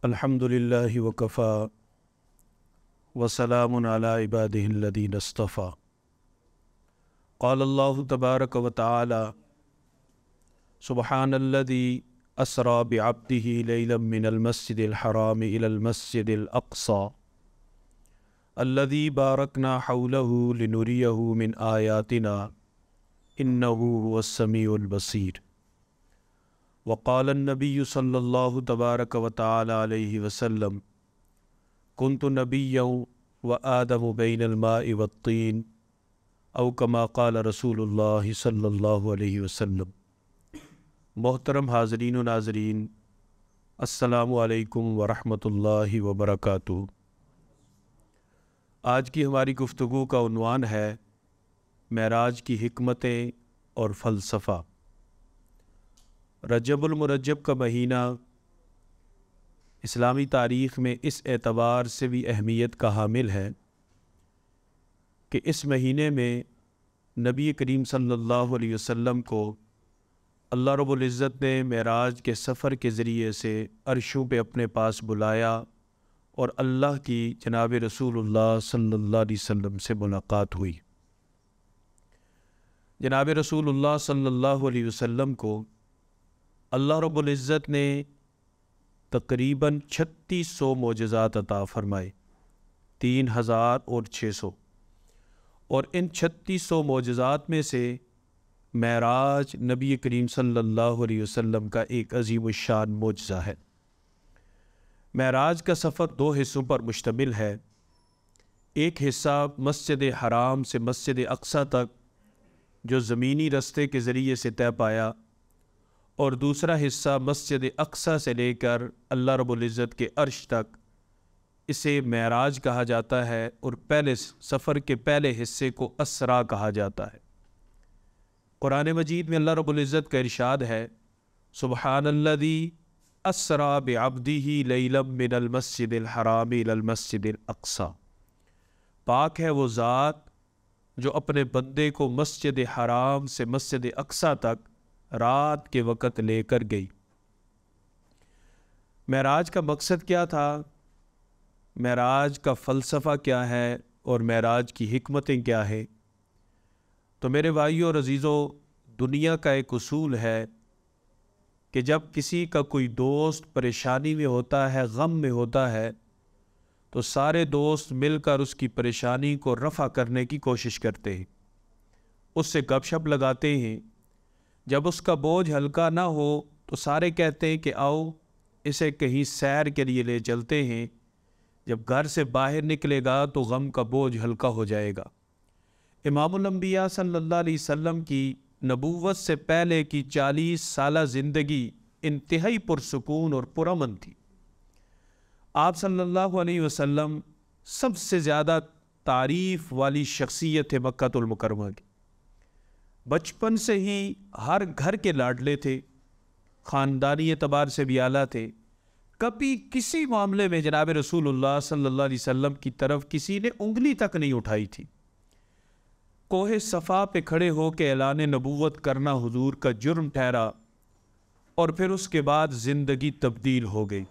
الحمد للہ وکفا وسلام علی عبادہ الذین اصطفیٰ۔ قال اللہ تبارک و تعالی سبحان الذی اسری بعبدہ لیلا من المسجد الحرام الی المسجد الاقصی الذی بارکنا حولہ لنریہ من آیاتنا انہ هو السمیع البصیر۔ وقال النبی صلی اللہ تبارک و تعالی علیہ وسلم کنت نبیا وآدم بین الماء والطین او کما قال رسول اللہ صلی اللہ علیہ وسلم۔ محترم حاضرین و ناظرین، السلام علیکم ورحمۃ اللہ وبرکاتہ۔ آج کی ہماری گفتگو کا عنوان ہے معراج کی حکمتیں اور فلسفہ۔ رجب المرجب کا مہینہ اسلامی تاریخ میں اس اعتبار سے بھی اہمیت کا حامل ہے کہ اس مہینے میں نبی کریم صلی اللہ علیہ وسلم کو اللہ رب العزت نے معراج کے سفر کے ذریعے سے عرشوں پہ اپنے پاس بلایا اور اللہ کی جناب رسول اللہ صلی اللہ علیہ وسلم سے ملاقات ہوئی۔ جناب رسول اللہ صلی اللہ علیہ وسلم کو اللہ رب العزت نے تقریباً 3600 معجزات عطا فرمائے، 3600، اور ان 3600 معجزات میں سے معراج نبی کریم صلی اللہ علیہ وسلم کا ایک عظیم الشان معجزہ ہے۔ معراج کا سفر 2 حصوں پر مشتمل ہے۔ ایک حصہ مسجد حرام سے مسجد اقصی تک جو زمینی رستے کے ذریعے سے طے پایا، اور دوسرا حصہ مسجد اقصی سے لے کر اللہ رب العزت کے عرش تک، اسے معراج کہا جاتا ہے، اور پہلے سفر کے پہلے حصے کو اسرا کہا جاتا ہے۔ قرآن مجید میں اللہ رب العزت کا ارشاد ہے سبحان الذی اسری بعبدہ لیلا من المسجد الحرام الی المسجد الاقصی۔ پاک ہے وہ ذات جو اپنے بندے کو مسجد حرام سے مسجد اقصی تک رات کے وقت لے کر گئی۔ معراج کا مقصد کیا تھا؟ معراج کا فلسفہ کیا ہے اور معراج کی حکمتیں کیا ہیں؟ تو میرے بھائیوں اور عزیزوں، دنیا کا ایک اصول ہے کہ جب کسی کا کوئی دوست پریشانی میں ہوتا ہے، غم میں ہوتا ہے، تو سارے دوست مل کر اس کی پریشانی کو رفع کرنے کی کوشش کرتے ہیں، اس سے گپ شپ لگاتے ہیں۔ جب اس کا بوجھ ہلکا نہ ہو تو سارے کہتے ہیں کہ آؤ اسے کہیں سیر کے لیے لے چلتے ہیں، جب گھر سے باہر نکلے گا تو غم کا بوجھ ہلکا ہو جائے گا۔ امام الانبیاء صلی اللہ علیہ وسلم کی نبوت سے پہلے کی 40 سالہ زندگی انتہائی پرسکون اور پرامن تھی۔ آپ صلی اللہ علیہ وسلم سب سے زیادہ تعریف والی شخصیت ہے مکہ المکرمہ کی۔ بچپن سے ہی ہر گھر کے لاڈلے تھے، خاندانی اعتبار سے بھی اعلیٰ تھے۔ کبھی کسی معاملے میں جناب رسول اللہ صلی اللہ علیہ وسلم کی طرف کسی نے انگلی تک نہیں اٹھائی تھی۔ کوہ صفا پہ کھڑے ہو کے اعلان نبوت کرنا حضور کا جرم ٹھہرا، اور پھر اس کے بعد زندگی تبدیل ہو گئی۔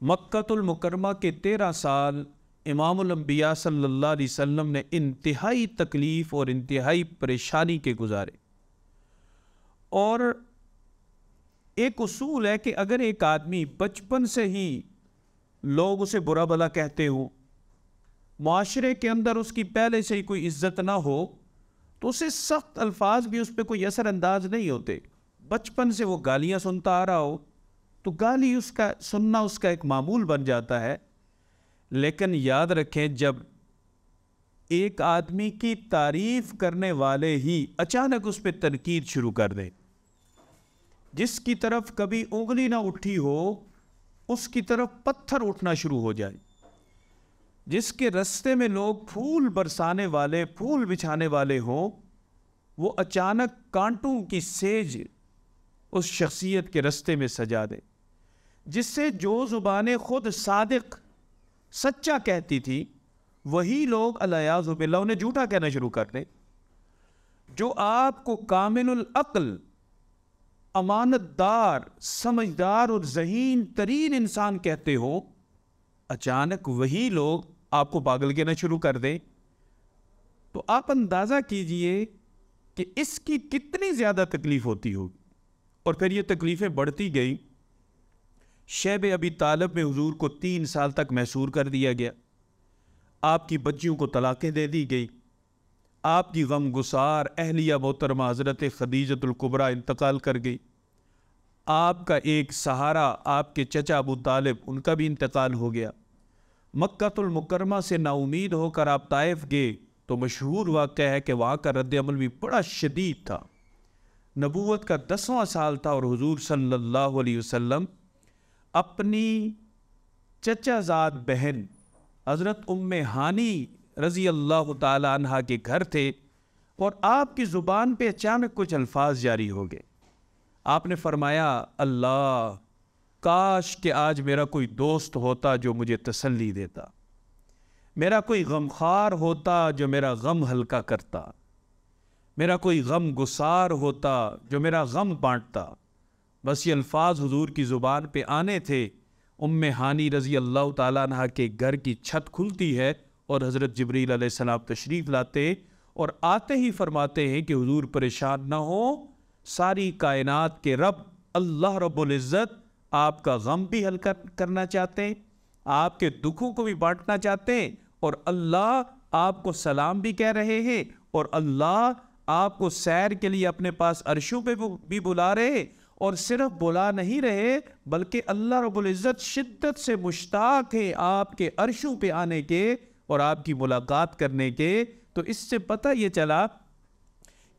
مکہ المکرمہ کے 13 سال امام الانبیاء صلی اللہ علیہ وسلم نے انتہائی تکلیف اور انتہائی پریشانی کے گزارے۔ اور ایک اصول ہے کہ اگر ایک آدمی بچپن سے ہی لوگ اسے برا بھلا کہتے ہوں، معاشرے کے اندر اس کی پہلے سے ہی کوئی عزت نہ ہو، تو اسے سخت الفاظ بھی اس پہ کوئی اثر انداز نہیں ہوتے۔ بچپن سے وہ گالیاں سنتا آ رہا ہو تو گالی اس کا سننا اس کا ایک معمول بن جاتا ہے۔ لیکن یاد رکھیں، جب ایک آدمی کی تعریف کرنے والے ہی اچانک اس پہ تنقید شروع کر دیں، جس کی طرف کبھی انگلی نہ اٹھی ہو اس کی طرف پتھر اٹھنا شروع ہو جائے، جس کے رستے میں لوگ پھول برسانے والے، پھول بچھانے والے ہوں، وہ اچانک کانٹوں کی سیج اس شخصیت کے رستے میں سجا دے، جس سے جو زبانیں خود صادق سچا کہتی تھی وہی لوگ الیاذ باللہ انہیں جھوٹا کہنا شروع کر دیں۔ جو آپ کو کامل العقل امانت دار، سمجھدار اور ذہین ترین انسان کہتے ہو، اچانک وہی لوگ آپ کو پاگل کہنا شروع کر دیں، تو آپ اندازہ کیجئے کہ اس کی کتنی زیادہ تکلیف ہوتی ہوگی۔ اور پھر یہ تکلیفیں بڑھتی گئی۔ شیب ابی طالب میں حضور کو 3 سال تک محصور کر دیا گیا، آپ کی بچیوں کو طلاقیں دے دی گئی، آپ کی غم گسار اہلیہ محترمہ حضرت خدیجۃ الکبریٰ انتقال کر گئی، آپ کا ایک سہارا آپ کے چچا ابو طالب، ان کا بھی انتقال ہو گیا۔ مکہ المکرمہ سے نا امید ہو کر آپ طائف گئے تو مشہور واقعہ ہے کہ وہاں کا رد عمل بھی بڑا شدید تھا۔ نبوت کا 10واں سال تھا اور حضور صلی اللہ علیہ وسلم اپنی چچا زاد بہن حضرت ام ہانی رضی اللہ تعالی عنہ کے گھر تھے، اور آپ کی زبان پہ اچانک کچھ الفاظ جاری ہو گئے۔ آپ نے فرمایا، اللہ کاش کہ آج میرا کوئی دوست ہوتا جو مجھے تسلی دیتا، میرا کوئی غمخوار ہوتا جو میرا غم ہلکا کرتا، میرا کوئی غم گسار ہوتا جو میرا غم بانٹتا۔ بس یہ الفاظ حضور کی زبان پہ آنے تھے، ام ہانی رضی اللہ تعالیٰ عنہ کے گھر کی چھت کھلتی ہے اور حضرت جبریل علیہ السلام تشریف لاتے، اور آتے ہی فرماتے ہیں کہ حضور پریشان نہ ہو، ساری کائنات کے رب اللہ رب العزت آپ کا غم بھی ہلکا کرنا چاہتے ہیں، آپ کے دکھوں کو بھی بانٹنا چاہتے ہیں، اور اللہ آپ کو سلام بھی کہہ رہے ہیں، اور اللہ آپ کو سیر کے لیے اپنے پاس عرشوں پہ بھی بلا رہے، اور صرف بلا نہیں رہے بلکہ اللہ رب العزت شدت سے مشتاق ہے آپ کے عرشوں پہ آنے کے اور آپ کی ملاقات کرنے کے۔ تو اس سے پتہ یہ چلا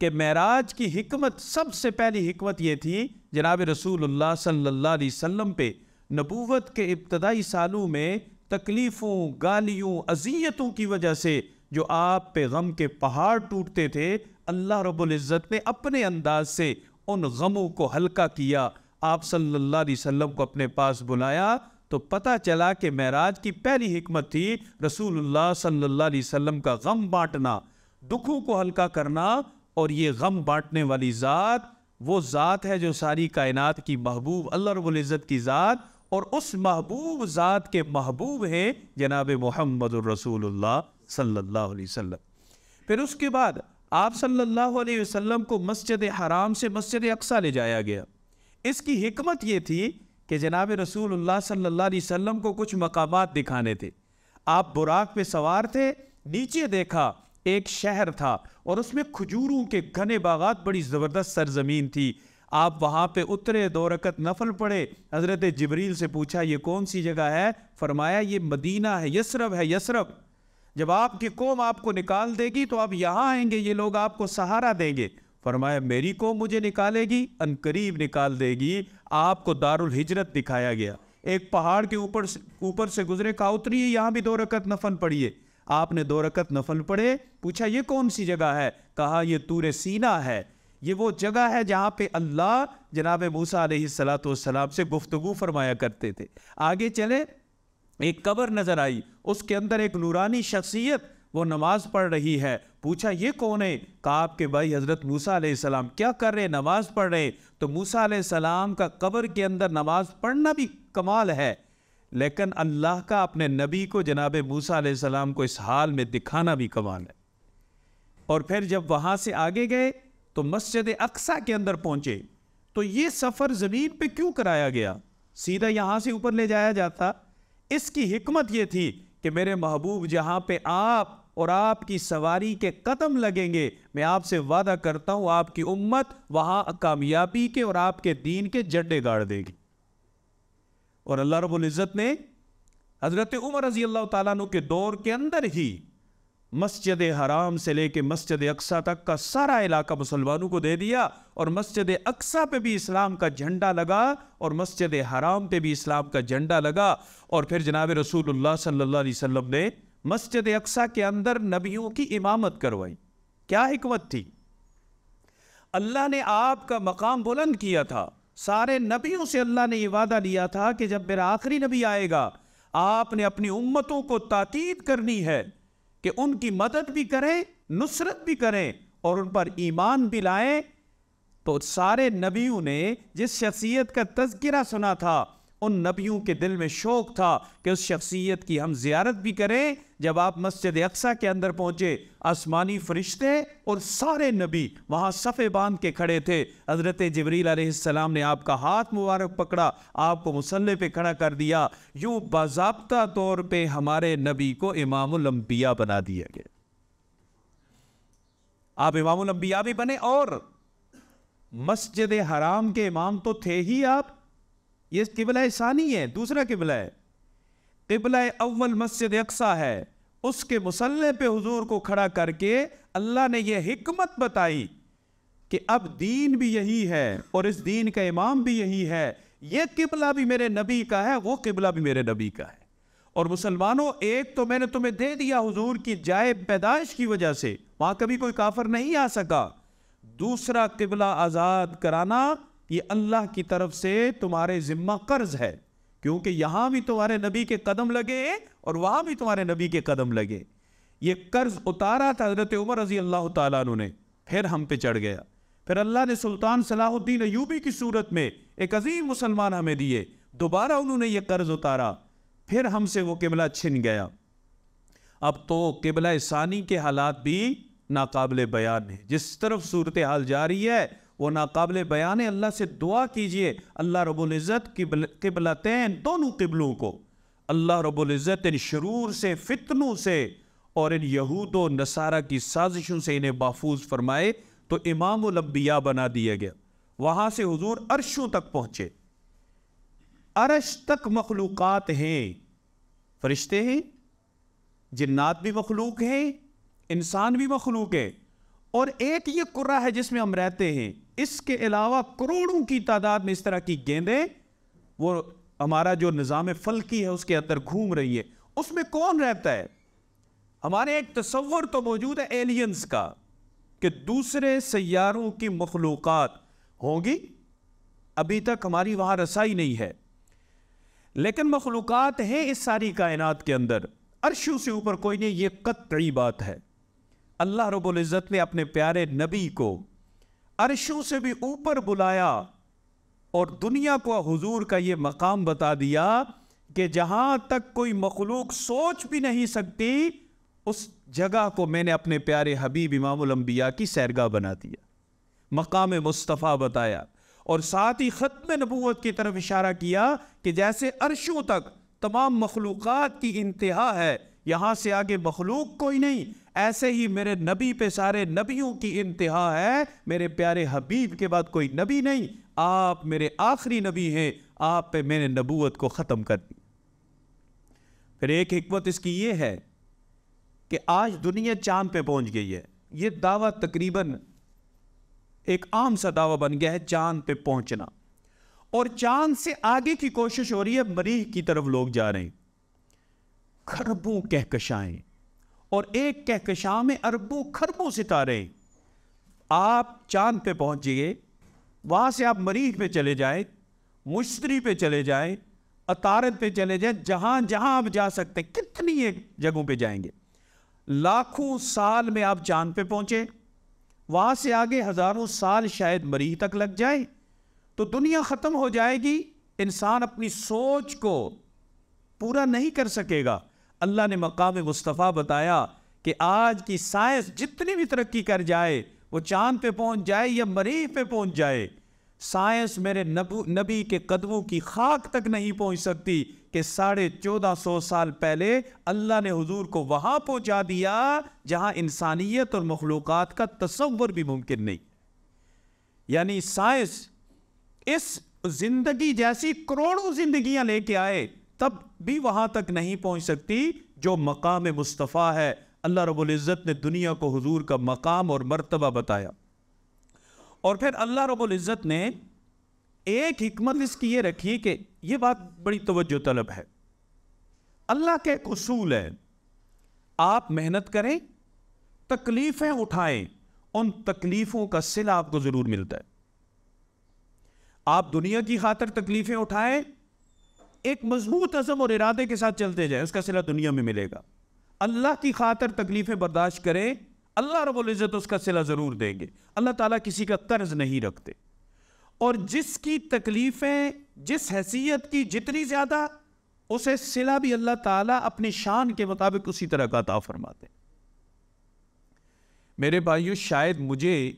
کہ معراج کی حکمت، سب سے پہلی حکمت یہ تھی جناب رسول اللہ صلی اللہ علیہ وسلم پہ نبوت کے ابتدائی سالوں میں تکلیفوں، گالیوں، اذیتوں کی وجہ سے جو آپ پہ غم کے پہاڑ ٹوٹتے تھے، اللہ رب العزت نے اپنے انداز سے ان غموں کو ہلکا کیا، آپ صلی اللہ علیہ وسلم کو اپنے پاس بلایا۔ تو پتہ چلا کہ معراج کی پہلی حکمت تھی رسول اللہ صلی اللہ علیہ وسلم کا غم بانٹنا، دکھوں کو ہلکا کرنا، اور یہ غم بانٹنے والی ذات وہ ذات ہے جو ساری کائنات کی محبوب اللہ رب العزت کی ذات، اور اس محبوب ذات کے محبوب ہیں جناب محمد الرسول اللہ صلی اللہ علیہ وسلم۔ پھر اس کے بعد آپ صلی اللہ علیہ وسلم کو مسجد حرام سے مسجد اقصیٰ لے جایا گیا۔ اس کی حکمت یہ تھی کہ جناب رسول اللہ صلی اللہ علیہ وسلم کو کچھ مقامات دکھانے تھے۔ آپ براق پہ سوار تھے، نیچے دیکھا ایک شہر تھا اور اس میں کھجوروں کے گھنے باغات، بڑی زبردست سرزمین تھی۔ آپ وہاں پہ اترے، 2 رکعت نفل پڑھے، حضرت جبریل سے پوچھا یہ کون سی جگہ ہے؟ فرمایا یہ مدینہ ہے، یثرب ہے، یثرب۔ جب آپ کی قوم آپ کو نکال دے گی تو آپ یہاں آئیں گے، یہ لوگ آپ کو سہارا دیں گے۔ فرمایا میری قوم مجھے نکالے گی؟ عنقریب نکال دے گی۔ آپ کو دار الہجرت دکھایا گیا، ایک پہاڑ کے اوپر سے گزرے، کہا اتریے، یہاں بھی 2 رکعت نفل پڑھیے۔ آپ نے 2 رکعت نفل پڑھے، پوچھا یہ کون سی جگہ ہے؟ کہا یہ طور سینا ہے، یہ وہ جگہ ہے جہاں پہ اللہ جناب موسیٰ علیہ السلام سے گفتگو فرمایا کرتے تھے۔ آگے چلے، ایک قبر نظر آئی، اس کے اندر ایک نورانی شخصیت وہ نماز پڑھ رہی ہے۔ پوچھا یہ کون ہے؟ کہا آپ کے بھائی حضرت موسیٰ علیہ السلام۔ کیا کر رہے؟ نماز پڑھ رہے۔ تو موسیٰ علیہ السلام کا قبر کے اندر نماز پڑھنا بھی کمال ہے، لیکن اللہ کا اپنے نبی کو جناب موسیٰ علیہ السلام کو اس حال میں دکھانا بھی کمال ہے۔ اور پھر جب وہاں سے آگے گئے تو مسجد اقصیٰ کے اندر پہنچے، تو یہ سفر زمین پہ کیوں کرایا گیا؟ سیدھا یہاں سے اوپر لے جایا جاتا۔ اس کی حکمت یہ تھی کہ میرے محبوب جہاں پہ آپ اور آپ کی سواری کے قدم لگیں گے، میں آپ سے وعدہ کرتا ہوں آپ کی امت وہاں کامیابی کے اور آپ کے دین کے جھنڈے گاڑ دے گی۔ اور اللہ رب العزت نے حضرت عمر رضی اللہ تعالیٰ عنہ کے دور کے اندر ہی مسجد حرام سے لے کے مسجد اقصیٰ تک کا سارا علاقہ مسلمانوں کو دے دیا، اور مسجد اقصیٰ پہ بھی اسلام کا جھنڈا لگا اور مسجد حرام پہ بھی اسلام کا جھنڈا لگا۔ اور پھر جناب رسول اللہ صلی اللہ علیہ وسلم نے مسجد اقصیٰ کے اندر نبیوں کی امامت کروائی۔ کیا حکمت تھی؟ اللہ نے آپ کا مقام بلند کیا تھا، سارے نبیوں سے اللہ نے یہ وعدہ لیا تھا کہ جب میرا آخری نبی آئے گا آپ نے اپنی امتوں کو تاکید کرنی ہے کہ ان کی مدد بھی کریں، نصرت بھی کریں اور ان پر ایمان بھی لائیں، تو سارے نبیوں نے جس شخصیت کا تذکرہ سنا تھا ان نبیوں کے دل میں شوق تھا کہ اس شخصیت کی ہم زیارت بھی کریں۔ جب آپ مسجد اقصیٰ کے اندر پہنچے، آسمانی فرشتے اور سارے نبی وہاں صفے باندھ کے کھڑے تھے۔ حضرت جبریل علیہ السلام نے آپ کا ہاتھ مبارک پکڑا، آپ کو مصلی پہ کھڑا کر دیا۔ یوں باضابطہ طور پہ ہمارے نبی کو امام الانبیاء بنا دیا گیا۔ آپ امام الانبیاء بھی بنے، اور مسجد حرام کے امام تو تھے ہی آپ۔ یہ قبلہ ثانی ہے، دوسرا قبلہ ہے۔ قبلہ اول مسجد اقصیٰ ہے، اس کے مصلی پہ حضور کو کھڑا کر کے اللہ نے یہ حکمت بتائی کہ اب دین بھی یہی ہے اور اس دین کا امام بھی یہی ہے۔ یہ قبلہ بھی میرے نبی کا ہے، وہ قبلہ بھی میرے نبی کا ہے۔ اور مسلمانوں، ایک تو میں نے تمہیں دے دیا حضور کی جائے پیدائش کی وجہ سے، وہاں کبھی کوئی کافر نہیں آ سکا۔ دوسرا قبلہ آزاد کرانا، یہ اللہ کی طرف سے تمہارے ذمہ قرض ہے، کیونکہ یہاں بھی تمہارے نبی کے قدم لگے اور وہاں بھی تمہارے نبی کے قدم لگے۔ یہ قرض اتارا تھا حضرت عمر رضی اللہ تعالیٰ عنہ نے، پھر ہم پہ چڑھ گیا۔ پھر اللہ نے سلطان صلاح الدین ایوبی کی صورت میں ایک عظیم مسلمان ہمیں دیے، دوبارہ انہوں نے یہ قرض اتارا، پھر ہم سے وہ قبلہ چھن گیا۔ اب تو قبلہ ثانی کے حالات بھی ناقابل بیان ہیں۔ جس طرف صورتحال جاری ہے وہ ناقابل بیان ہے۔ اللہ سے دعا کیجئے اللہ رب العزت قبلتین، دونوں قبلوں کو اللہ رب العزت ان شرور سے، فتنوں سے اور ان یہود و نصارہ کی سازشوں سے انہیں محفوظ فرمائے۔ تو امام الانبیاء بنا دیا گیا۔ وہاں سے حضور عرشوں تک پہنچے۔ عرش تک مخلوقات ہیں، فرشتے ہیں، جنات بھی مخلوق ہیں، انسان بھی مخلوق ہے، اور ایک یہ قرہ ہے جس میں ہم رہتے ہیں۔ اس کے علاوہ کروڑوں کی تعداد میں اس طرح کی گیندیں، وہ ہمارا جو نظام فلکی ہے اس کے اندر گھوم رہی ہے۔ اس میں کون رہتا ہے؟ ہمارے ایک تصور تو موجود ہے ایلینز کا کہ دوسرے سیاروں کی مخلوقات ہوں گی، ابھی تک ہماری وہاں رسائی نہیں ہے، لیکن مخلوقات ہیں اس ساری کائنات کے اندر۔ عرشوں سے اوپر کوئی نہیں، یہ قطعی بات ہے۔ اللہ رب العزت نے اپنے پیارے نبی کو عرشوں سے بھی اوپر بلایا اور دنیا کو حضور کا یہ مقام بتا دیا کہ جہاں تک کوئی مخلوق سوچ بھی نہیں سکتی، اس جگہ کو میں نے اپنے پیارے حبیب امام الانبیاء کی سیرگاہ بنا دیا، مقام مصطفیٰ بتایا، اور ساتھ ہی ختم نبوت کی طرف اشارہ کیا کہ جیسے عرشوں تک تمام مخلوقات کی انتہا ہے، یہاں سے آگے مخلوق کوئی نہیں، ایسے ہی میرے نبی پہ سارے نبیوں کی انتہا ہے، میرے پیارے حبیب کے بعد کوئی نبی نہیں، آپ میرے آخری نبی ہیں، آپ پہ میں نے نبوت کو ختم کر دی۔ پھر ایک حکمت اس کی یہ ہے کہ آج دنیا چاند پہ پہنچ گئی ہے۔ یہ دعویٰ تقریباً ایک عام سا دعویٰ بن گیا ہے، چاند پہ پہنچنا، اور چاند سے آگے کی کوشش ہو رہی ہے، مریخ کی طرف لوگ جا رہے ہیں، خربوں کہکشائیں، اور ایک کہکشاں میں اربوں خربوں ستارے۔ آپ چاند پہ پہنچیے، وہاں سے آپ مریخ پہ چلے جائیں، مشتری پہ چلے جائیں، عطارد پہ چلے جائیں، جہاں جہاں آپ جا سکتے ہیں، کتنی ایک جگہوں پہ جائیں گے، لاکھوں سال میں آپ چاند پہ پہنچے، وہاں سے آگے ہزاروں سال شاید مریخ تک لگ جائے، تو دنیا ختم ہو جائے گی، انسان اپنی سوچ کو پورا نہیں کر سکے گا۔ اللہ نے مقام مصطفیٰ بتایا کہ آج کی سائنس جتنی بھی ترقی کر جائے، وہ چاند پہ پہنچ جائے یا مریخ پہ پہنچ جائے، سائنس میرے نبی کے قدموں کی خاک تک نہیں پہنچ سکتی کہ 1450 سال پہلے اللہ نے حضور کو وہاں پہنچا دیا جہاں انسانیت اور مخلوقات کا تصور بھی ممکن نہیں۔ یعنی سائنس اس زندگی جیسی کروڑوں زندگیاں لے کے آئے، تب بھی وہاں تک نہیں پہنچ سکتی جو مقام مصطفیٰ ہے۔ اللہ رب العزت نے دنیا کو حضور کا مقام اور مرتبہ بتایا، اور پھر اللہ رب العزت نے ایک حکمت اس کی یہ رکھی کہ یہ بات بڑی توجہ طلب ہے۔ اللہ کا ایک اصول ہے، آپ محنت کریں، تکلیفیں اٹھائیں، ان تکلیفوں کا صلہ آپ کو ضرور ملتا ہے۔ آپ دنیا کی خاطر تکلیفیں اٹھائیں، ایک مضبوط عزم اور ارادے کے ساتھ چلتے جائیں، اس کا صلہ دنیا میں ملے گا۔ اللہ کی خاطر تکلیفیں برداشت کریں، اللہ رب العزت اس کا صلہ ضرور دیں گے. اللہ تعالیٰ کسی کا قرض نہیں رکھتے. اور جس کی تکلیفیں جس حیثیت کی جتنی زیادہ، اسے صلہ بھی اللہ تعالیٰ اپنی شان کے مطابق اسی طرح کا عطا فرماتے ہیں. میرے بھائیو، شاید مجھے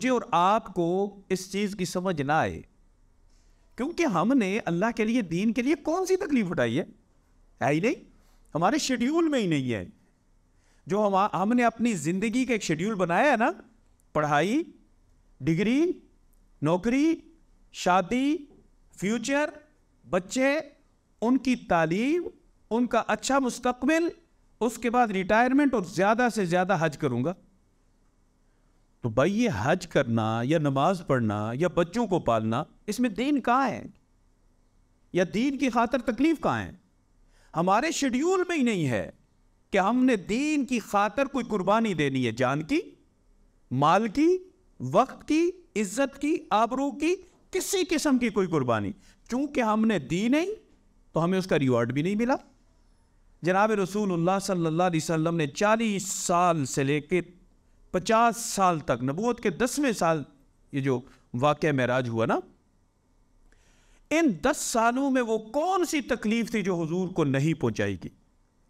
اور آپ کو اس چیز کی سمجھ نہ آئے، کیونکہ ہم نے اللہ کے لیے، دین کے لیے کون سی تکلیف اٹھائی ہے ہی نہیں. ہمارے شیڈیول میں ہی نہیں ہے. جو ہم نے اپنی زندگی کا ایک شیڈیول بنایا ہے نا، پڑھائی، ڈگری، نوکری، شادی، فیوچر، بچے، ان کی تعلیم، ان کا اچھا مستقبل، اس کے بعد ریٹائرمنٹ، اور زیادہ سے زیادہ حج کروں گا. تو بھائی یہ حج کرنا یا نماز پڑھنا یا بچوں کو پالنا، اس میں دین کہاں ہے؟ یا دین کی خاطر تکلیف کہاں ہے؟ ہمارے شیڈیول میں ہی نہیں ہے کہ ہم نے دین کی خاطر کوئی قربانی دینی ہے، جان کی، مال کی، وقت کی، عزت کی، آبرو کی، کسی قسم کی کوئی قربانی. چونکہ ہم نے دی نہیں تو ہمیں اس کا ریوارڈ بھی نہیں ملا. جناب رسول اللہ صلی اللہ علیہ وسلم نے 40 سال سے لے کے 50 سال تک، نبوت کے 10ویں سال یہ جو واقعہ معراج ہوا نا، ان 10 سالوں میں وہ کون سی تکلیف تھی جو حضور کو نہیں پہنچائی گی؟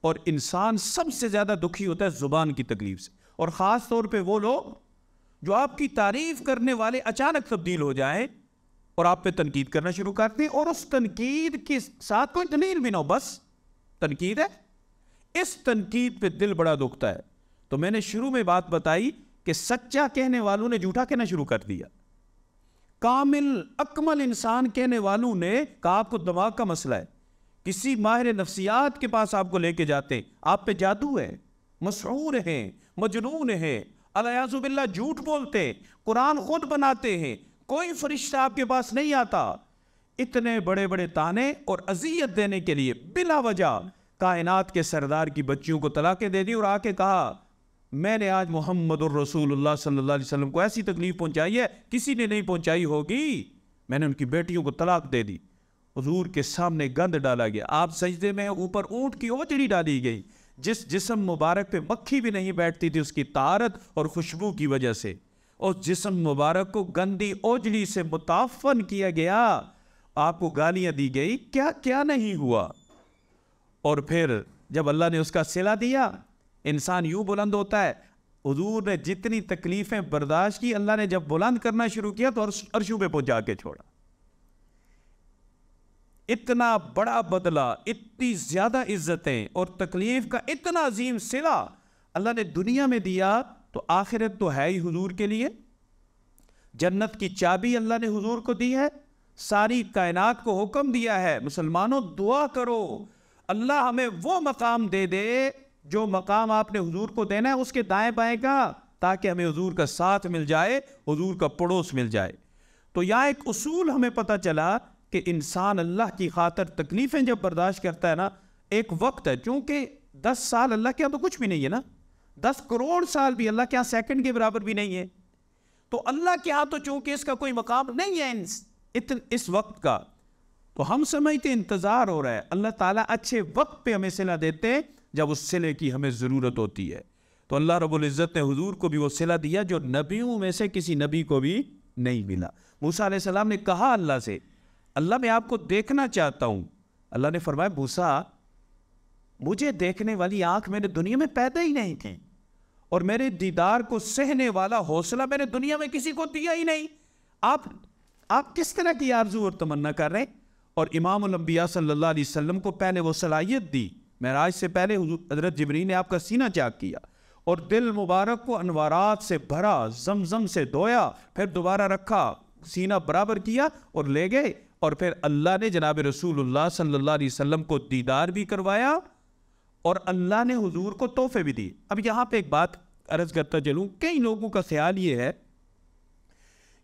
اور انسان سب سے زیادہ دکھی ہوتا ہے زبان کی تکلیف سے، اور خاص طور پہ وہ لوگ جو آپ کی تعریف کرنے والے اچانک تبدیل ہو جائیں اور آپ پہ تنقید کرنا شروع کرتے ہیں، اور اس تنقید کے ساتھ کوئی دلیل بھی نہ ہو، بس تنقید ہے. اس تنقید پہ دل بڑا دکھتا ہے. تو میں نے شروع میں بات بتائی کہ سچا کہنے والوں نے جھوٹا کہنا شروع کر دیا. کامل اکمل انسان کہنے والوں نے کہا آپ کو دماغ کا مسئلہ ہے. کسی ماہر نفسیات کے پاس آپ کو لے کے جاتے ہیں، آپ پہ جادو ہے، مسحور ہیں، مجنون ہیں، الیاذ باللہ جھوٹ بولتے ہیں، قرآن خود بناتے ہیں، کوئی فرشتہ آپ کے پاس نہیں آتا. اتنے بڑے بڑے تانے اور اذیت دینے کے لیے بلا وجہ کائنات کے سردار کی بچیوں کو طلاقیں دے دی، اور آ کے کہا میں نے آج محمد الرسول اللہ صلی اللہ علیہ وسلم کو ایسی تکلیف پہنچائی ہے کسی نے نہیں پہنچائی ہوگی، میں نے ان کی بیٹیوں کو طلاق دے دی. حضور کے سامنے گند ڈالا گیا. آپ سجدے میں اوپر اونٹ کی اوجڑی ڈالی گئی. جس جسم مبارک پہ مکھی بھی نہیں بیٹھتی تھی اس کی طہارت اور خوشبو کی وجہ سے، اور جسم مبارک کو گندی اوجڑی سے متعفن کیا گیا. آپ کو گالیاں دی گئی، کیا کیا نہیں ہوا. اور پھر جب اللہ نے اس کا صلہ دیا، انسان یوں بلند ہوتا ہے. حضور نے جتنی تکلیفیں برداشت کی، اللہ نے جب بلند کرنا شروع کیا تو عرشوں پہ پہنچا کے چھوڑا. اتنا بڑا بدلہ، اتنی زیادہ عزتیں اور تکلیف کا اتنا عظیم صلہ اللہ نے دنیا میں دیا، تو آخرت تو ہے ہی حضور کے لیے. جنت کی چابی اللہ نے حضور کو دی ہے. ساری کائنات کو حکم دیا ہے مسلمانوں دعا کرو اللہ ہمیں وہ مقام دے دے جو مقام آپ نے حضور کو دینا ہے اس کے دائیں بائیں کا، تاکہ ہمیں حضور کا ساتھ مل جائے، حضور کا پڑوس مل جائے. تو یہاں ایک اصول ہمیں پتہ چلا کہ انسان اللہ کی خاطر تکلیفیں جب برداشت کرتا ہے نا، ایک وقت ہے، چونکہ 10 سال اللہ کے ہاں تو کچھ بھی نہیں ہے نا، 10 کروڑ سال بھی اللہ کے ہاں سیکنڈ کے برابر بھی نہیں ہے. تو اللہ کے ہاں تو چونکہ اس کا کوئی مقام نہیں ہے اس وقت کا، تو ہم سمجھتے انتظار ہو رہا ہے. اللہ تعالیٰ اچھے وقت پہ ہمیں صلہ دیتے ہیں جب اس صلے کی ہمیں ضرورت ہوتی ہے. تو اللہ رب العزت نے حضور کو بھی وہ صلہ دیا جو نبیوں میں سے کسی نبی کو بھی نہیں ملا. موسیٰ علیہ السلام نے کہا اللہ سے، اللہ میں آپ کو دیکھنا چاہتا ہوں. اللہ نے فرمایا موسیٰ مجھے دیکھنے والی آنکھ میں نے دنیا میں پیدا ہی نہیں کی، اور میرے دیدار کو سہنے والا حوصلہ میں نے دنیا میں کسی کو دیا ہی نہیں. آپ کس طرح کی آرزو اور تمنا کر رہے ہیں؟ اور امام الانبیاء صلی اللہ علیہ وسلم کو پہلے وہ صلاحیت دی. معراج سے پہلے حضرت جبرائیل نے آپ کا سینہ چاک کیا اور دل مبارک کو انوارات سے بھرا، زمزم سے دھویا، پھر دوبارہ رکھا، سینہ برابر کیا اور لے گئے. اور پھر اللہ نے جناب رسول اللہ صلی اللہ علیہ وسلم کو دیدار بھی کروایا، اور اللہ نے حضور کو تحفے بھی دی. اب یہاں پہ ایک بات عرض کرتا چلوں، کئی لوگوں کا خیال یہ ہے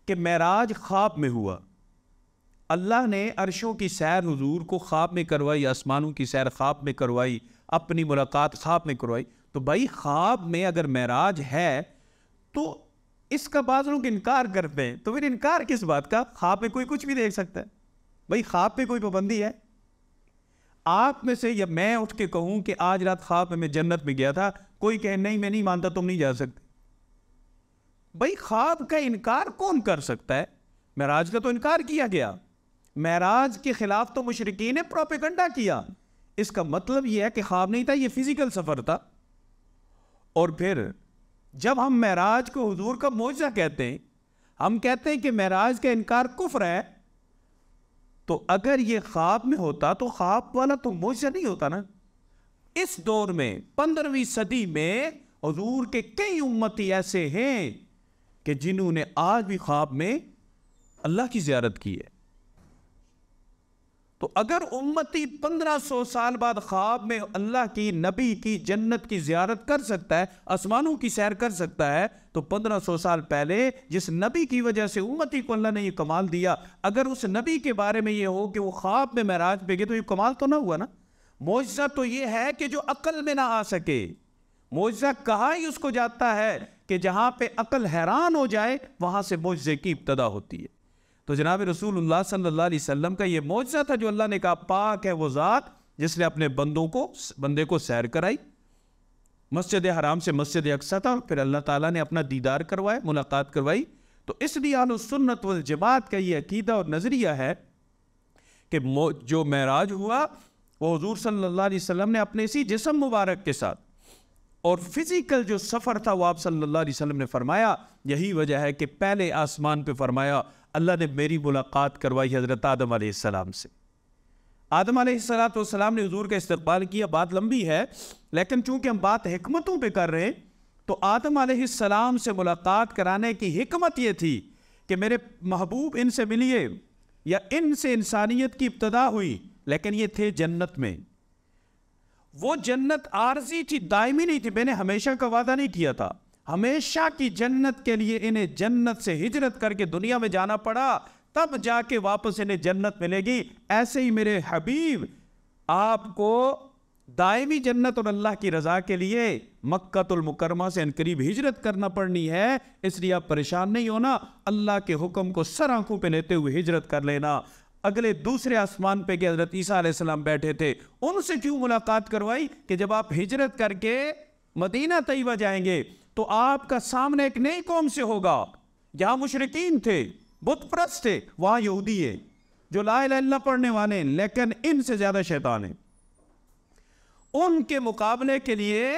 کہ معراج خواب میں ہوا. اللہ نے عرشوں کی سیر حضور کو خواب میں کروائی، آسمانوں کی سیر خواب میں کروائی، اپنی ملاقات خواب میں کروائی. تو بھائی خواب میں اگر معراج ہے تو اس کا بعض لوگ انکار کرتے ہیں، تو پھر انکار کس بات کا؟ خواب میں کوئی کچھ بھی دیکھ سکتا ہے. بھائی خواب پہ کوئی پابندی ہے؟ آپ میں سے یا میں اٹھ کے کہوں کہ آج رات خواب میں جنت میں گیا تھا، کوئی کہے نہیں میں نہیں مانتا تم نہیں جا سکتے. بھائی خواب کا انکار کون کر سکتا ہے؟ معراج کا تو انکار کیا گیا. معراج کے خلاف تو مشرکین نے پروپیگنڈا کیا. اس کا مطلب یہ ہے کہ خواب نہیں تھا، یہ فزیکل سفر تھا. اور پھر جب ہم معراج کو حضور کا معجزہ کہتے ہیں، ہم کہتے ہیں کہ معراج کا انکار کفر ہے، تو اگر یہ خواب میں ہوتا تو خواب والا تو معجزہ نہیں ہوتا نا. اس دور میں 15ویں صدی میں حضور کے کئی امتی ایسے ہیں کہ جنہوں نے آج بھی خواب میں اللہ کی زیارت کی ہے. تو اگر امتی 1500 سال بعد خواب میں اللہ کی، نبی کی، جنت کی زیارت کر سکتا ہے، آسمانوں کی سیر کر سکتا ہے، تو 1500 سال پہلے جس نبی کی وجہ سے امتی کو اللہ نے یہ کمال دیا، اگر اس نبی کے بارے میں یہ ہو کہ وہ خواب میں معراج پہ گئے تو یہ کمال تو نہ ہوا نا. معجزہ تو یہ ہے کہ جو عقل میں نہ آ سکے. معجزہ کہا ہی اس کو جاتا ہے کہ جہاں پہ عقل حیران ہو جائے وہاں سے معجزے کی ابتدا ہوتی ہے. تو جناب رسول اللہ صلی اللہ علیہ وسلم کا یہ معجزہ تھا جو اللہ نے کہا پاک ہے وہ ذات جس نے اپنے بندے کو سیر کرائی. مسجد حرام سے مسجد اقصی تھا، پھر اللہ تعالیٰ نے اپنا دیدار کروایا، ملاقات کروائی. تو اس لیے اہل السنت والجماعت کا یہ عقیدہ اور نظریہ ہے کہ جو معراج ہوا وہ حضور صلی اللہ علیہ وسلم نے اپنے اسی جسم مبارک کے ساتھ، اور فزیکل جو سفر تھا وہ آپ صلی اللہ علیہ وسلم نے فرمایا. یہی وجہ ہے کہ پہلے آسمان پہ فرمایا اللہ نے میری ملاقات کروائی حضرت آدم علیہ السلام سے. آدم علیہ السلام نے حضور کا استقبال کیا. بات لمبی ہے لیکن چونکہ ہم بات حکمتوں پہ کر رہے ہیں تو آدم علیہ السلام سے ملاقات کرانے کی حکمت یہ تھی کہ میرے محبوب ان سے ملیے، یا ان سے انسانیت کی ابتدا ہوئی، لیکن یہ تھے جنت میں. وہ جنت عارضی تھی، دائمی نہیں تھی. میں نے ہمیشہ کا وعدہ نہیں کیا تھا. ہمیشہ کی جنت کے لیے انہیں جنت سے ہجرت کر کے دنیا میں جانا پڑا، تب جا کے واپس انہیں جنت ملے گی. ایسے ہی میرے حبیب آپ کو دائمی جنت اور اللہ کی رضا کے لیے مکہ المکرمہ سے انقریب ہجرت کرنا پڑنی ہے. اس لیے آپ پریشان نہیں ہونا، اللہ کے حکم کو سر آنکھوں پہ لیتے ہوئے ہجرت کر لینا. اگلے دوسرے آسمان پہ کہ حضرت عیسیٰ علیہ السلام بیٹھے تھے، ان سے کیوں ملاقات کروائی کہ جب آپ ہجرت کر کے مدینہ طیبہ جائیں گے تو آپ کا سامنے ایک نئی قوم سے ہوگا. جہاں مشرکین تھے، بت پرست تھے، وہاں یہودی ہے جو لا الہ الا اللہ پڑھنے والے ہیں، لیکن ان سے زیادہ شیطان ہیں. ان کے مقابلے کے لیے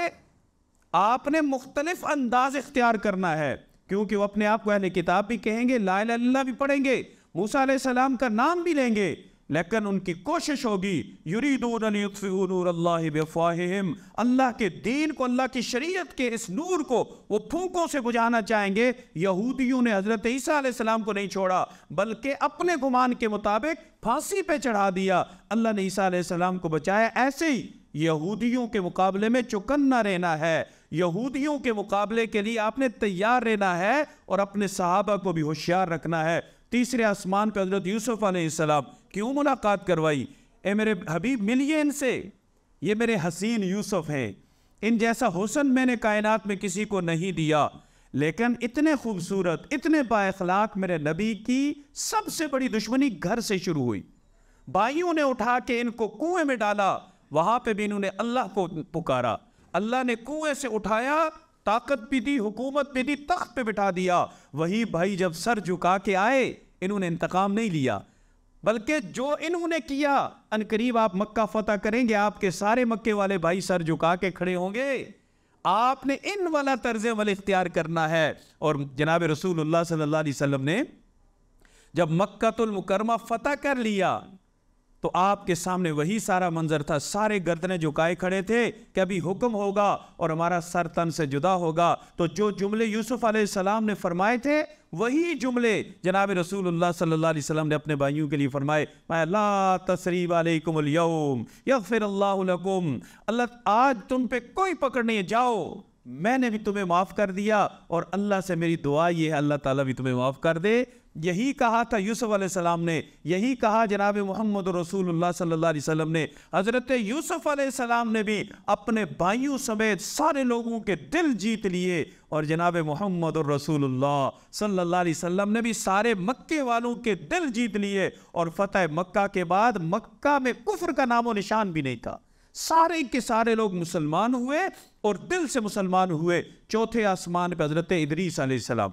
آپ نے مختلف انداز اختیار کرنا ہے، کیونکہ وہ اپنے آپ کو اہل کتاب بھی کہیں گے، لا الہ الا اللہ بھی پڑھیں گے، موسیٰ علیہ السلام کا نام بھی لیں گے، لیکن ان کی کوشش ہوگی یریدون ان یطفئوا نور اللہ بافواہہم، اللہ کے دین کو، اللہ کی شریعت کے اس نور کو وہ پھونکوں سے بجھانا چاہیں گے. یہودیوں نے حضرت عیسیٰ علیہ السلام کو نہیں چھوڑا بلکہ اپنے گمان کے مطابق پھانسی پہ چڑھا دیا. اللہ نے عیسیٰ علیہ السلام کو بچایا. ایسے ہی یہودیوں کے مقابلے میں چکن نہ رہنا ہے، یہودیوں کے مقابلے کے لیے آپ نے تیار رہنا ہے اور اپنے صحابہ کو بھی ہوشیار رکھنا ہے. تیسرے آسمان پہ حضرت یوسف علیہ السلام کیوں ملاقات کروائی؟ اے میرے حبیب ملیے ان سے، یہ میرے حسین یوسف ہیں، ان جیسا حسن میں نے کائنات میں کسی کو نہیں دیا. لیکن اتنے خوبصورت، اتنے با اخلاق میرے نبی کی سب سے بڑی دشمنی گھر سے شروع ہوئی. بھائیوں نے اٹھا کے ان کو کنویں میں ڈالا، وہاں پہ بھی انہوں نے اللہ کو پکارا. اللہ نے کنویں سے اٹھایا، طاقت بھی دی، حکومت بھی دی، تخت پہ بٹھا دیا. وہی بھائی جب سر جھکا کے آئے، انہوں نے انتقام نہیں لیا بلکہ جو انہوں نے کیا، ان قریب آپ مکہ فتح کریں گے، آپ کے سارے مکے والے بھائی سر جھکا کے کھڑے ہوں گے. آپ نے ان والا طرز عمل اختیار کرنا ہے. اور جناب رسول اللہ صلی اللہ علیہ وسلم نے جب مکہ المکرمہ فتح کر لیا تو آپ کے سامنے وہی سارا منظر تھا. سارے گردنیں جھکائے کھڑے تھے کہ ابھی حکم ہوگا اور ہمارا سر تن سے جدا ہوگا. تو جو جملے یوسف علیہ السلام نے فرمائے تھے وہی جملے جناب رسول اللہ صلی اللہ علیہ وسلم نے اپنے بھائیوں کے لیے فرمائے. لا تثریب علیکم اليوم یغفر اللہ لکم، اللہ آج تم پہ کوئی پکڑ نہیں ہے، جاؤ، میں نے بھی تمہیں معاف کر دیا. اور اللہ سے میری دعا یہ ہے اللہ تعالیٰ بھی تمہیں معاف کر دے. یہی کہا تھا یوسف علیہ السلام نے، یہی کہا جناب محمد رسول اللہ صلی اللہ علیہ وسلم نے. حضرت یوسف علیہ السلام نے بھی اپنے بھائیوں سمیت سارے لوگوں کے دل جیت لیے، اور جناب محمد رسول اللہ صلی اللہ علیہ وسلم نے بھی سارے مکے والوں کے دل جیت لیے. اور فتح مکہ کے بعد مکہ میں کفر کا نام و نشان بھی نہیں تھا. سارے کے سارے لوگ مسلمان ہوئے اور دل سے مسلمان ہوئے۔ چوتھے آسمان پہ حضرت ادریس علیہ السلام۔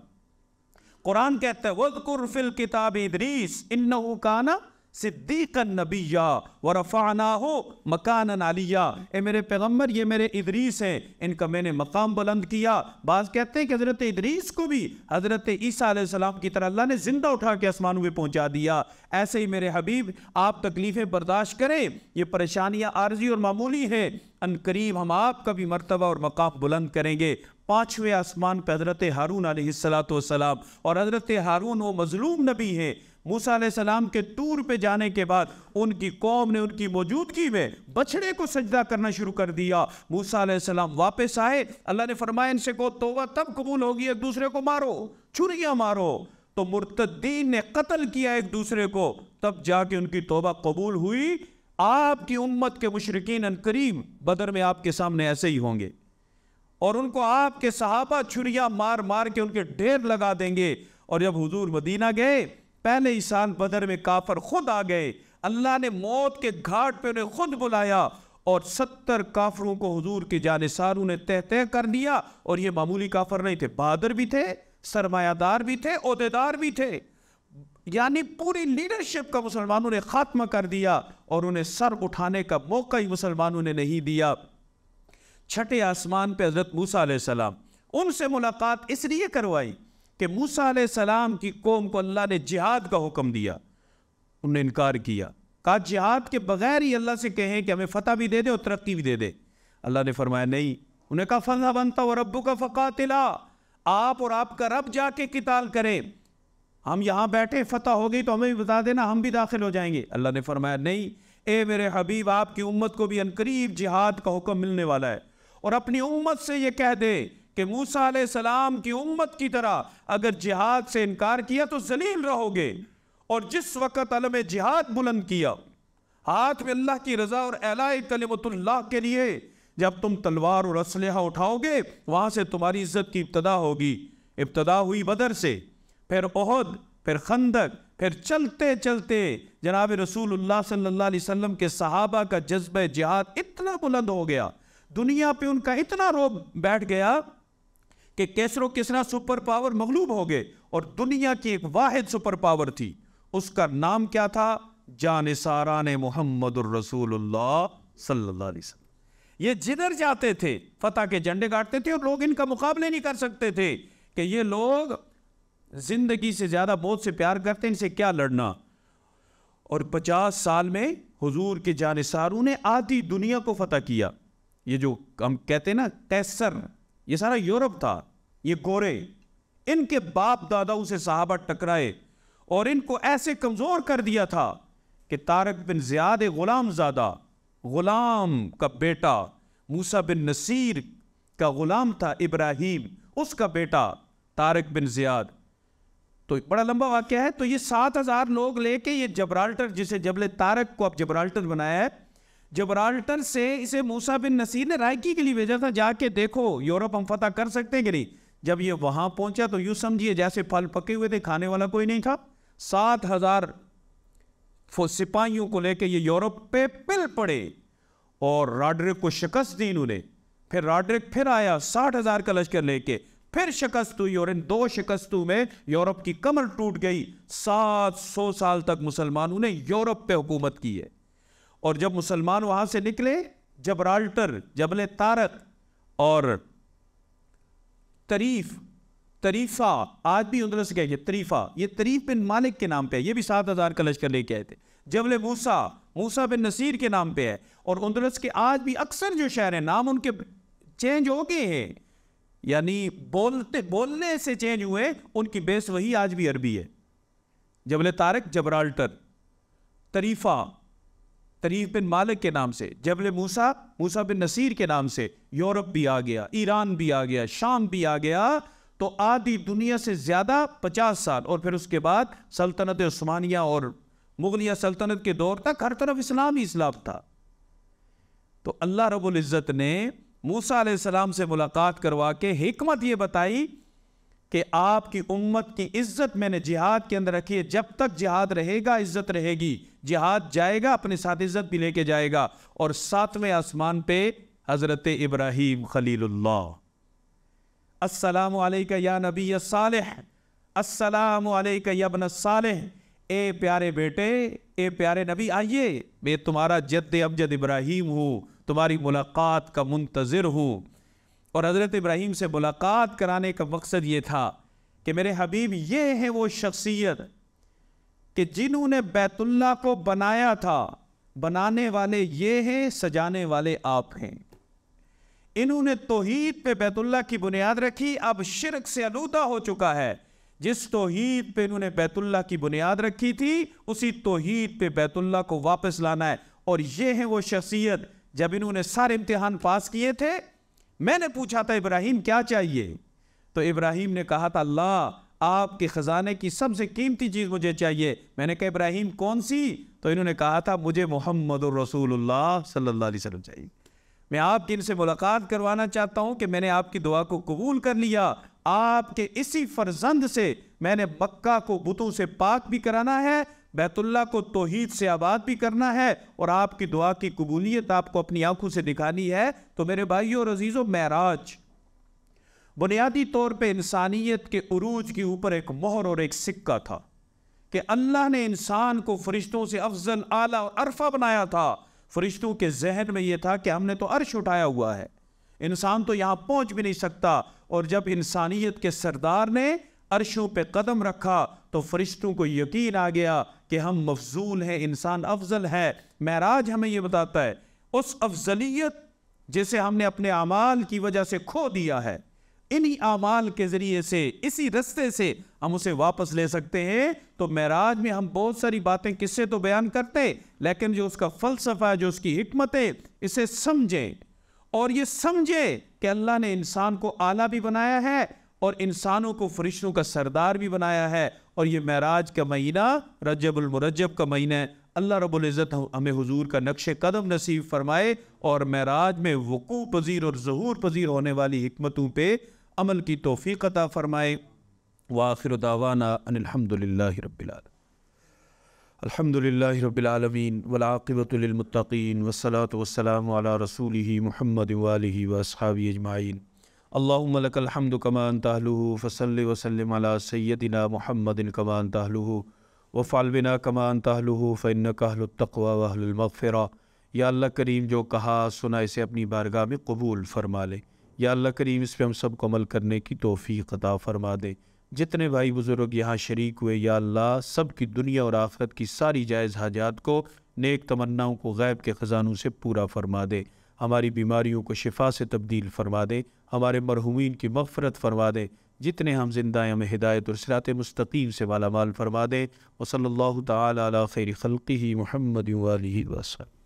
قرآن کہتا ہے وَاذْكُرْ فِي الْكِتَابِ إِدْرِيسَ إِنَّهُ كَانَ صِدِّيقًا نَبِيًّا وَرَفَعْنَاهُ مَكَانًا عَلِيًّا۔ اے میرے پیغمبر، یہ میرے ادریس ہیں، ان کا میں نے مقام بلند کیا۔ بعض کہتے ہیں کہ حضرت ادریس کو بھی حضرت عیسیٰ علیہ السلام کی طرح اللہ نے زندہ اٹھا کے آسمانوں پہ پہنچا دیا۔ ایسے ہی میرے حبیب آپ تکلیفیں برداشت کریں، یہ پریشانیاں عارضی اور معمولی ہیں، ان قریب ہم آپ کا بھی مرتبہ اور مقام بلند کریں گے۔ پانچویں آسمان پہ حضرت ہارون علیہ السلام، اور حضرت ہارون وہ مظلوم نبی ہیں۔ موسیٰ علیہ السلام کے طور پہ جانے کے بعد ان کی قوم نے ان کی موجودگی میں بچڑے کو سجدہ کرنا شروع کر دیا۔ موسیٰ علیہ السلام واپس آئے، اللہ نے فرمایا ان سے کو توبہ تب قبول ہوگی ایک دوسرے کو مارو، چھریاں مارو۔ تو مرتدین نے قتل کیا ایک دوسرے کو، تب جا کے ان کی توبہ قبول ہوئی۔ آپ کی امت کے مشرکین ان قریب بدر میں آپ کے سامنے ایسے ہی ہوں گے، اور ان کو آپ کے صحابہ چھریاں مار مار کے ان کے ڈھیر لگا دیں گے۔ اور جب حضور مدینہ گئے، پہلے ہی سال بدر میں کافر خود آ گئے، اللہ نے موت کے گھاٹ پہ انہیں خود بلایا، اور 70 کافروں کو حضور کی جانثاروں نے تہ کر دیا۔ اور یہ معمولی کافر نہیں تھے، بہادر بھی تھے، سرمایہ دار بھی تھے، عہدیدار بھی تھے، یعنی پوری لیڈرشپ کا مسلمانوں نے خاتمہ کر دیا، اور انہیں سر اٹھانے کا موقع ہی مسلمانوں نے نہیں دیا۔ چھٹے آسمان پہ حضرت موسیٰ علیہ السلام، ان سے ملاقات اس لیے کروائی کہ موسیٰ علیہ السلام کی قوم کو اللہ نے جہاد کا حکم دیا، انہوں نے انکار کیا، کہا جہاد کے بغیر ہی اللہ سے کہیں کہ ہمیں فتح بھی دے دے اور ترقی بھی دے دے۔ اللہ نے فرمایا نہیں، انہیں کہا فَاذْهَبْ أَنْتَ وَرَبُّكَ فَقَاتِلَا، آپ اور آپ کا رب جا کے قتال کریں، ہم یہاں بیٹھے فتح ہو گئی تو ہمیں بھی بتا دینا، ہم بھی داخل ہو جائیں گے۔ اللہ نے فرمایا نہیں، اے میرے حبیب، آپ کی امت کو بھی عنقریب جہاد کا حکم ملنے والا ہے، اور اپنی امت سے یہ کہہ دے کہ موسیٰ علیہ السلام کی امت کی طرح اگر جہاد سے انکار کیا تو ذلیل رہو گے۔ اور جس وقت علم جہاد بلند کیا، ہاتھ میں اللہ کی رضا اور اعلاء کلمت اللہ کے لیے، جب تم تلوار اور اسلحہ اٹھاؤ گے، وہاں سے تمہاری عزت کی ابتدا ہوگی۔ ابتدا ہوئی بدر سے، پھر احد، پھر خندق، پھر چلتے چلتے جناب رسول اللہ صلی اللہ علیہ وسلم کے صحابہ کا جذبہ جہاد اتنا بلند ہو گیا، دنیا پہ ان کا اتنا رعب بیٹھ گیا کہ کیسر و کسریٰ سپر پاور مغلوب ہو گئے، اور دنیا کی ایک واحد سپر پاور تھی، اس کا نام کیا تھا؟ جانثاران محمد الرسول اللہ صلی اللہ علیہ وسلم۔ یہ جدھر جاتے تھے فتح کے جھنڈے گاڑتے تھے، اور لوگ ان کا مقابلے نہیں کر سکتے تھے کہ یہ لوگ زندگی سے زیادہ موت سے پیار کرتے ہیں، ان سے کیا لڑنا۔ اور 50 سال میں حضور کے جانثاروں نے آدھی دنیا کو فتح کیا۔ یہ جو ہم کہتے ہیں نا قیصر، یہ سارا یورپ تھا، یہ گورے، ان کے باپ داداؤں سے صحابہ ٹکرائے، اور ان کو ایسے کمزور کر دیا تھا کہ طارق بن زیاد غلام زادہ، غلام کا بیٹا، موسیٰ بن نصیر کا غلام تھا ابراہیم، اس کا بیٹا طارق بن زیاد۔ تو بڑا لمبا واقعہ ہے۔ تو یہ 7000 لوگ لے کے یہ جبرالٹر، جسے جبل طارق کو اب جبرالٹر بنایا ہے، جبرالٹر سے اسے موسیٰ بن نصیر نے رائکی کے لیے بھیجا تھا، جا کے دیکھو یورپ ہم فتح کر سکتے ہیں کہ نہیں۔ جب یہ وہاں پہنچا تو یوں سمجھیے جیسے پھل پکے ہوئے تھے، کھانے والا کوئی نہیں تھا۔ 7000 سپاہیوں کو لے کے یہ یورپ پہ پل پڑے، اور راڈرک کو شکست دی انہوں نے۔ پھر راڈرک پھر آیا 60,000 کا لشکر لے کے، پھر شکست ہوئی، اور ان 2 شکستوں میں یورپ کی کمر ٹوٹ گئی۔ 700 سال تک مسلمانوں نے یورپ پہ حکومت کی ہے۔ اور جب مسلمان وہاں سے نکلے، جبرالٹر، جبل طارق اور طریفہ، آج بھی اندرس گئے یہ طریفہ، یہ طریف بن مالک کے نام پہ ہے، یہ بھی 7000 کا لشکر لے کے آئے تھے۔ جبل موسیٰ بن نصیر کے نام پہ ہے، اور اندرس کے آج بھی اکثر جو شہر ہیں نام ان کے چینج ہو گئے ہیں، یعنی بولنے سے چینج ہوئے، ان کی بیس وہی آج بھی عربی ہے۔ جبل طارق جبرالٹر، طریف بن مالک کے نام سے، جبل موسیٰ بن نصیر کے نام سے یورپ بھی آ گیا، ایران بھی آ گیا، شام بھی آ گیا۔ تو آدھی دنیا سے زیادہ 50 سال، اور پھر اس کے بعد سلطنت عثمانیہ اور مغلیہ سلطنت کے دور تک ہر طرف اسلام ہی اسلام تھا۔ تو اللہ رب العزت نے موسیٰ علیہ السلام سے ملاقات کروا کے حکمت یہ بتائی کہ آپ کی امت کی عزت میں نے جہاد کے اندر رکھی ہے، جب تک جہاد رہے گا عزت رہے گی، جہاد جائے گا اپنے ساتھ عزت بھی لے کے جائے گا۔ اور ساتویں آسمان پہ حضرت ابراہیم خلیل اللہ، السلام علیکہ یا نبی صالح، السلام علیکہ یا ابن صالح، اے پیارے بیٹے، اے پیارے نبی، آئیے، میں تمہارا جد امجد ابراہیم ہوں، تمہاری ملاقات کا منتظر ہوں۔ اور حضرت ابراہیم سے ملاقات کرانے کا مقصد یہ تھا کہ میرے حبیب یہ ہے وہ شخصیت کہ جنہوں نے بیت اللہ کو بنایا تھا، بنانے والے یہ ہیں، سجانے والے آپ ہیں۔ انہوں نے توحید پہ بیت اللہ کی بنیاد رکھی، اب شرک سے آلودہ ہو چکا ہے۔ جس توحید پہ انہوں نے بیت اللہ کی بنیاد رکھی تھی، اسی توحید پہ بیت اللہ کو واپس لانا ہے۔ اور یہ ہے وہ شخصیت، جب انہوں نے سارے امتحان پاس کیے تھے، میں نے پوچھا تھا ابراہیم کیا چاہیے، تو ابراہیم نے کہا تھا اللہ آپ کے خزانے کی سب سے قیمتی چیز مجھے چاہیے۔ میں نے کہا ابراہیم کون سی؟ تو انہوں نے کہا تھا مجھے محمد الرسول اللہ صلی اللہ علیہ وسلم چاہیے۔ میں آپ کی ان سے ملاقات کروانا چاہتا ہوں کہ میں نے آپ کی دعا کو قبول کر لیا، آپ کے اسی فرزند سے میں نے مکہ کو بتوں سے پاک بھی کرانا ہے، بیت اللہ کو توحید سے آباد بھی کرنا ہے، اور آپ کی دعا کی قبولیت آپ کو اپنی آنکھوں سے دکھانی ہے۔ تو میرے بھائیوں اور عزیزوں، معراج بنیادی طور پہ انسانیت کے عروج کے اوپر ایک مہر اور ایک سکہ تھا کہ اللہ نے انسان کو فرشتوں سے افضل، اعلیٰ اور عرفہ بنایا تھا۔ فرشتوں کے ذہن میں یہ تھا کہ ہم نے تو عرش اٹھایا ہوا ہے، انسان تو یہاں پہنچ بھی نہیں سکتا۔ اور جب انسانیت کے سردار نے عرشوں پہ قدم رکھا تو فرشتوں کو یقین آ گیا کہ ہم مفضول ہیں، انسان افضل ہے۔ معراج ہمیں یہ بتاتا ہے اس افضلیت جسے ہم نے اپنے اعمال کی وجہ سے کھو دیا ہے، انہی اعمال کے ذریعے سے، اسی رستے سے ہم اسے واپس لے سکتے ہیں۔ تو معراج میں ہم بہت ساری باتیں قصے تو بیان کرتے، لیکن جو اس کا فلسفہ ہے، جو اس کی حکمت ہے، اسے سمجھیں اور یہ سمجھیں کہ اللہ نے انسان کو اعلیٰ بھی بنایا ہے اور انسانوں کو فرشتوں کا سردار بھی بنایا ہے۔ اور یہ معراج کا مہینہ رجب المرجب کا مہینہ ہے۔ اللہ رب العزت ہمیں حضور کا نقش قدم نصیب فرمائے اور معراج میں وقوع پذیر اور ظہور پذیر ہونے والی حکمتوں پہ عمل کی توفیق عطا فرمائے۔ وآخر دعوانا ان الحمدللہ رب العالمین۔ الحمدللہ رب العالمین والعاقبۃ للمتقین والصلاة والسلام علی رسولہ محمد وآلہ واصحابہ اجمعین۔ اللہم لک الحمد کما انت اہلہ فصل وسلم علی سیدنا محمد کما انت اہلہ وفعل بنا کما انت اہلہ فانک اہل التقوی واہل المغفرہ۔ یا اللہ کریم جو کہا سنا اسے اپنی بارگاہ میں قبول فرما لے۔ یا اللہ کریم اس پہ ہم سب کو عمل کرنے کی توفیق عطا فرما دے۔ جتنے بھائی بزرگ یہاں شریک ہوئے یا اللہ سب کی دنیا اور آخرت کی ساری جائز حاجات کو، نیک تمناؤں کو غیب کے خزانوں سے پورا فرما دے۔ ہماری بیماریوں کو شفا سے تبدیل فرما دے، ہمارے مرحومین کی مغفرت فرما دے، جتنے ہم زندہ ہیں ہمیں ہدایت اور صراط مستقیم سے مالا مال فرما دے۔ وصلی اللہ تعالی علی خیر خلقہ محمد وآلہ وسلم۔